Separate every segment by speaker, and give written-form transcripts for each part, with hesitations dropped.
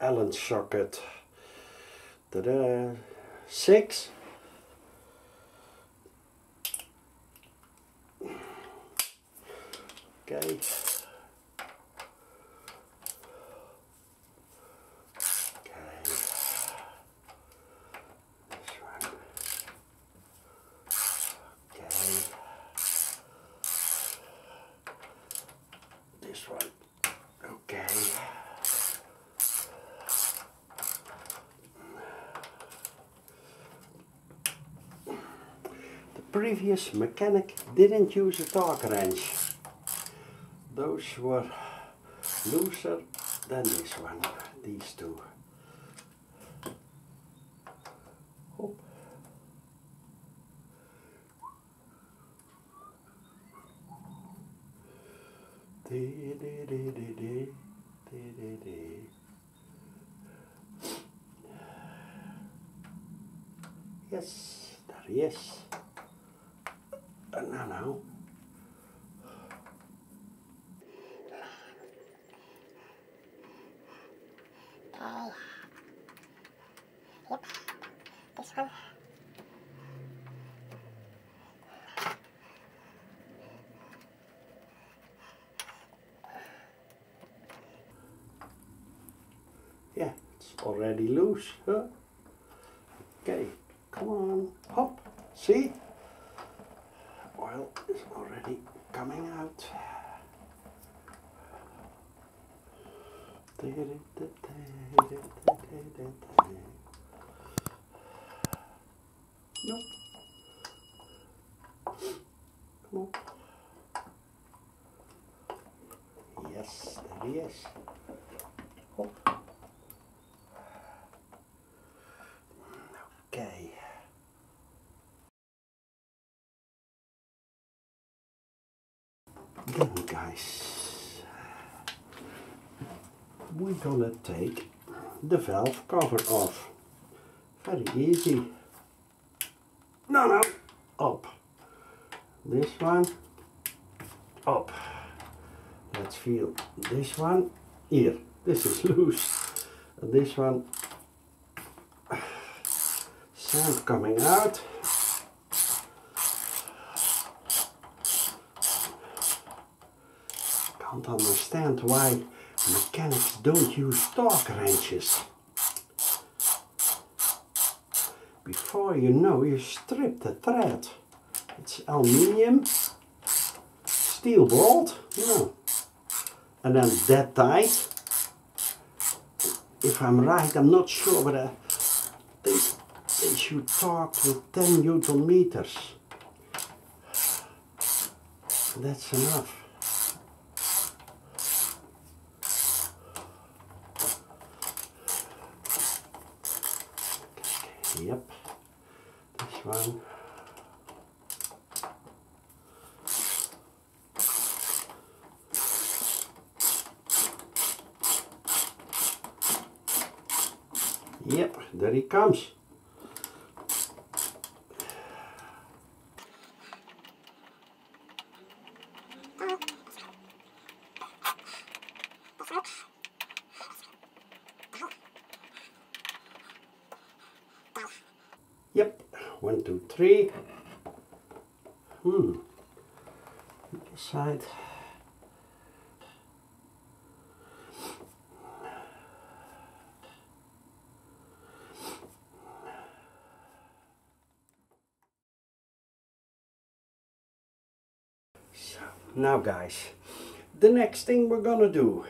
Speaker 1: Allen socket. Ta-da! 6. Okay. This one. Okay. The previous mechanic didn't use a torque wrench. Those were looser than this one, these two. Hop. Yes, there he is. And now.
Speaker 2: Yep, this one.
Speaker 1: Yeah, it's already loose, huh? Okay, come on, hop, see? Oil is already coming out. Nope. Come on. Yes, there he is. Hop. Okay. Then guys, we're gonna take the valve cover off. Very easy. No, up. This one, up. Let's feel this one. Here, this is loose. And this one, sand coming out. Can't understand why mechanics don't use torque wrenches. Before you know, you strip the thread. It's aluminium, steel bolt, and then that tight. If I'm right, I'm not sure, but they should torque with 10 Newton meters. That's enough. Yep, this one. Yep, there he comes. Yep, 1, 2, 3. This side. So, now guys, the next thing we're gonna do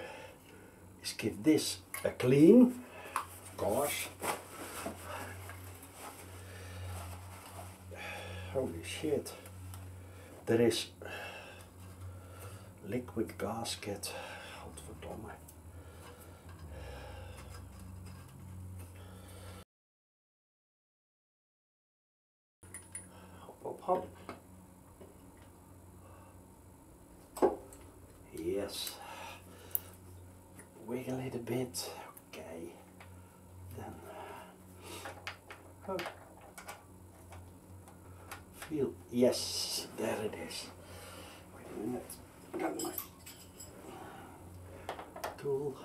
Speaker 1: is give this a clean, of course. Holy shit, there is liquid gasket. Godverdomme. Hop, hop, hop. Yes. Wiggle it a bit. Okay. Then. Oh. Feel. Yes, there it is. Wait a minute. Got my tool.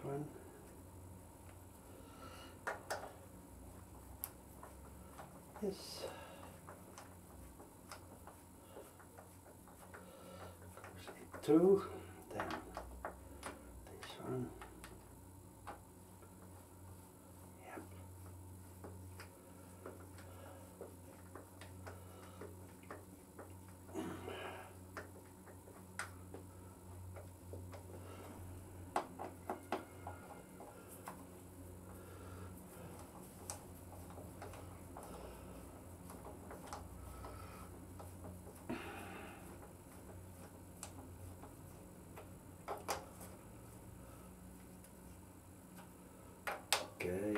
Speaker 1: one. Yes. Goes in two. Then this one. Yep. Okay,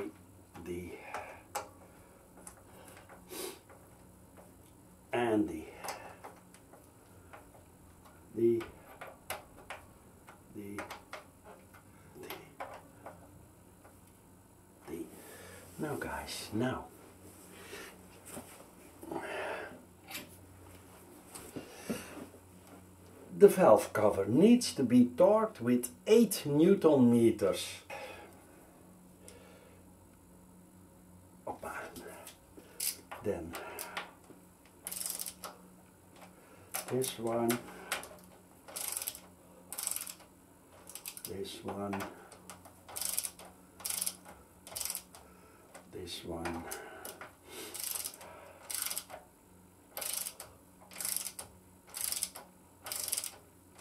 Speaker 1: now guys, now the valve cover needs to be torqued with 8 Newton meters. Then this one, this one, this one,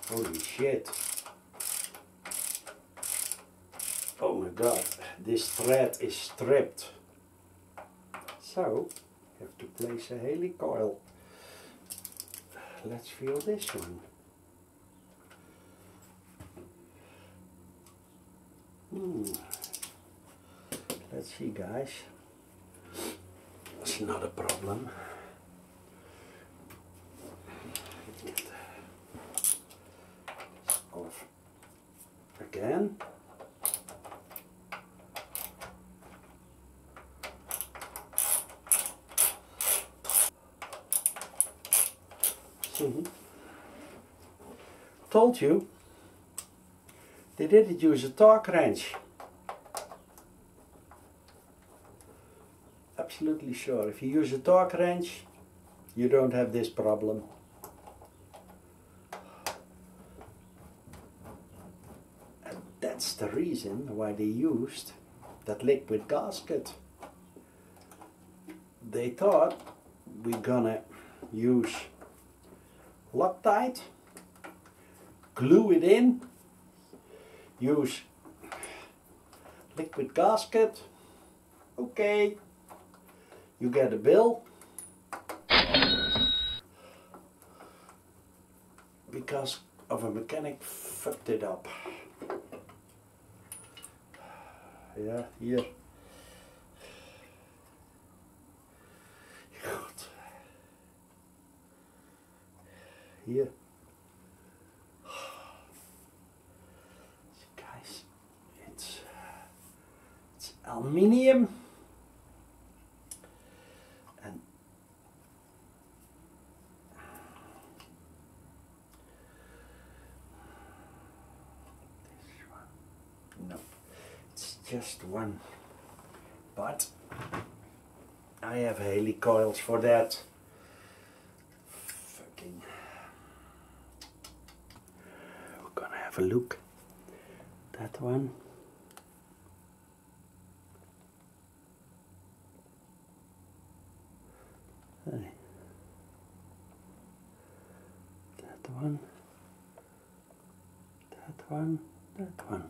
Speaker 1: holy shit, oh my god, this thread is stripped, so you have to place a helicoil. Let's feel this one. Let's see guys, that's not a problem. Get this off again. Told you, they didn't use a torque wrench. Absolutely sure, if you use a torque wrench, you don't have this problem. And that's the reason why they used that liquid gasket. They thought we're gonna use Loctite, glue it in, use liquid gasket. Okay, you get a bill because of a mechanic fucked it up. Yeah, here. Here. See guys, it's aluminium and this one, no, it's just one, but I have helicoils for that. Fucking, we're gonna have a look. That one. Hey. That one. That one. That one.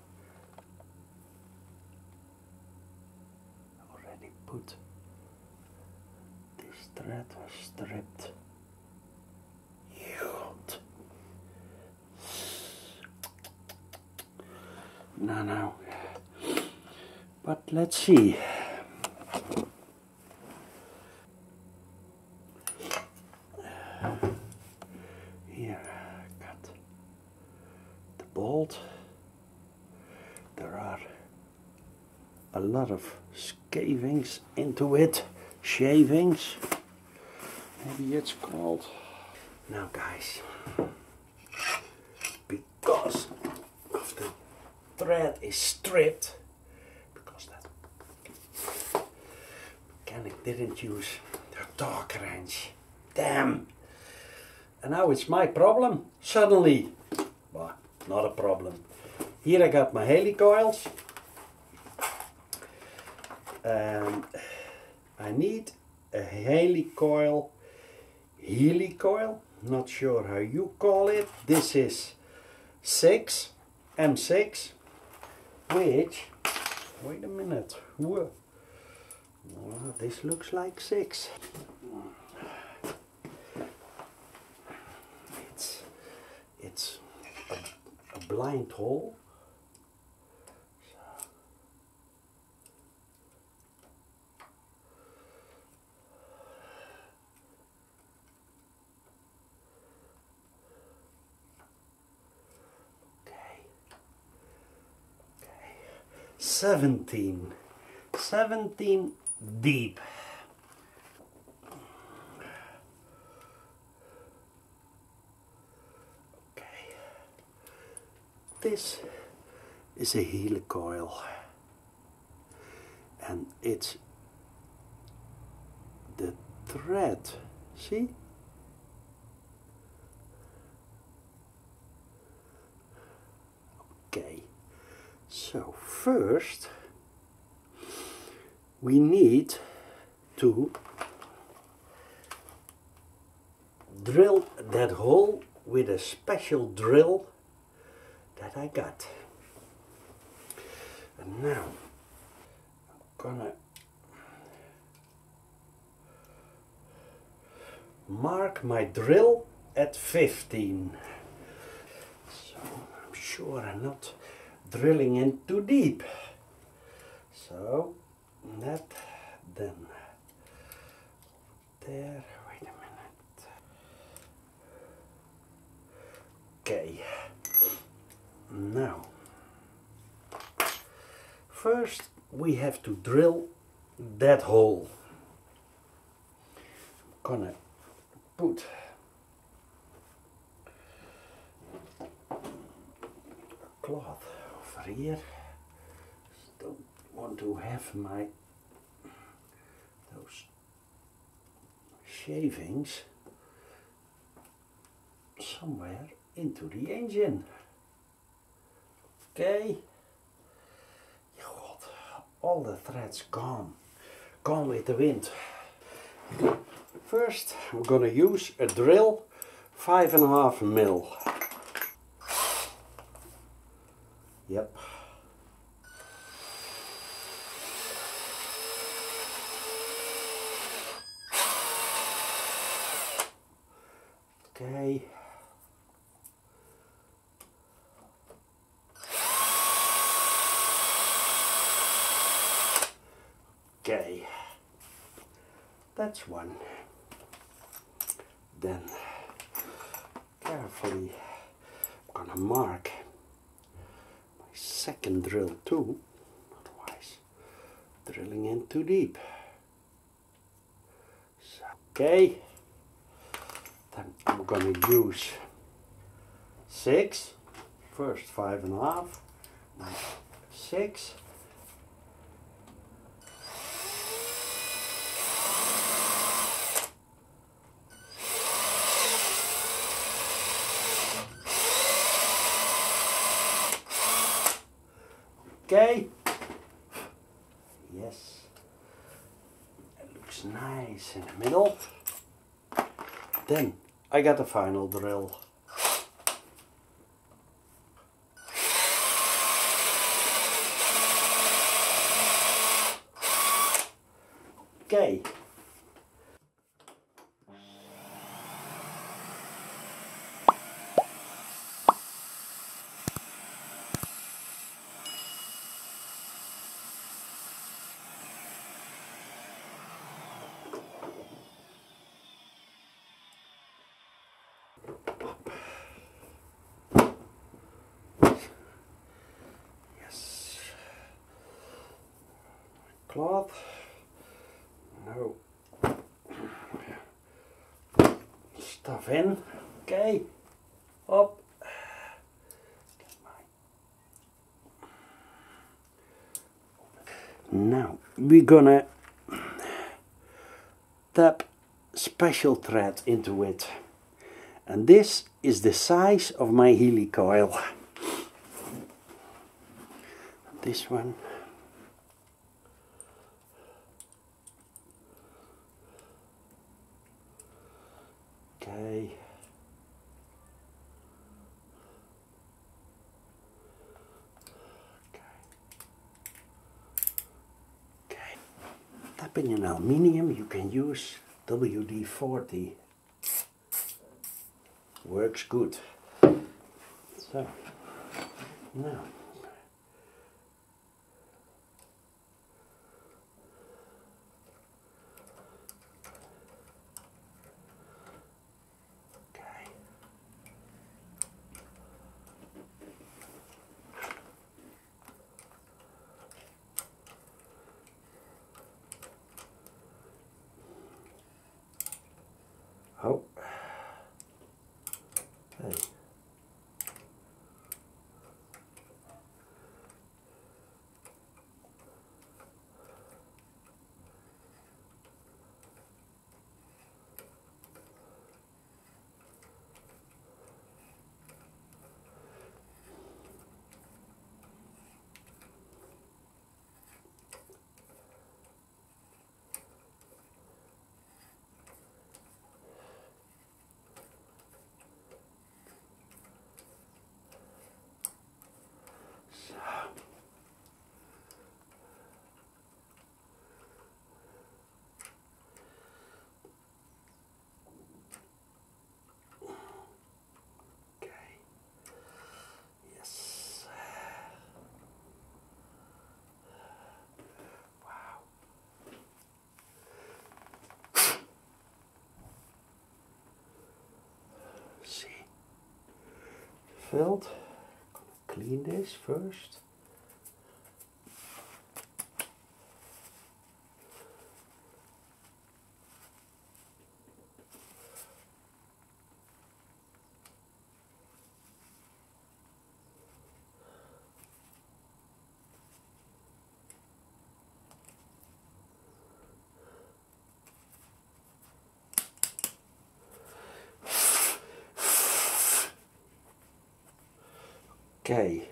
Speaker 1: Already put. This thread was stripped. No. But let's see. Here, got the bolt. There are a lot of scavings into it, shavings, maybe it's called. Now guys, because of the thread is stripped because that mechanic didn't use the torque wrench. Damn! And now it's my problem suddenly. Well, not a problem. Here I got my helicoils. And I need a helicoil, not sure how you call it. This is 6, M6, which, wait a minute, whoa. Well, this looks like 6. It's a blind hole. Okay. 17 deep. This is a helicoil and it's the thread, see? Okay, so first we need to drill that hole with a special drill that I got. And now I'm gonna mark my drill at 15. So I'm sure I'm not drilling in too deep. So that then there, wait a minute. Okay. Now, first we have to drill that hole. I'm gonna put a cloth over here. Don't want to have those shavings somewhere into the engine. Okay, God, all the threads gone with the wind. First I'm gonna use a drill 5.5 mil. Yep. Okay. Okay, that's one. Then carefully I'm gonna mark my second drill too, otherwise drilling in too deep. So, okay, then I'm gonna use 6, first 5.5, now 6. Okay, yes, it looks nice in the middle. Then I got the final drill. Okay. Cloth. No. Stuff in. Okay. Up. Get my Now we're gonna tap special thread into it, and this is the size of my Healy coil. This one. Okay. Tapping in aluminium, you can use WD-40. Works good. So, now. Okay. Oh. Hey. Filled. Clean this first. Okay.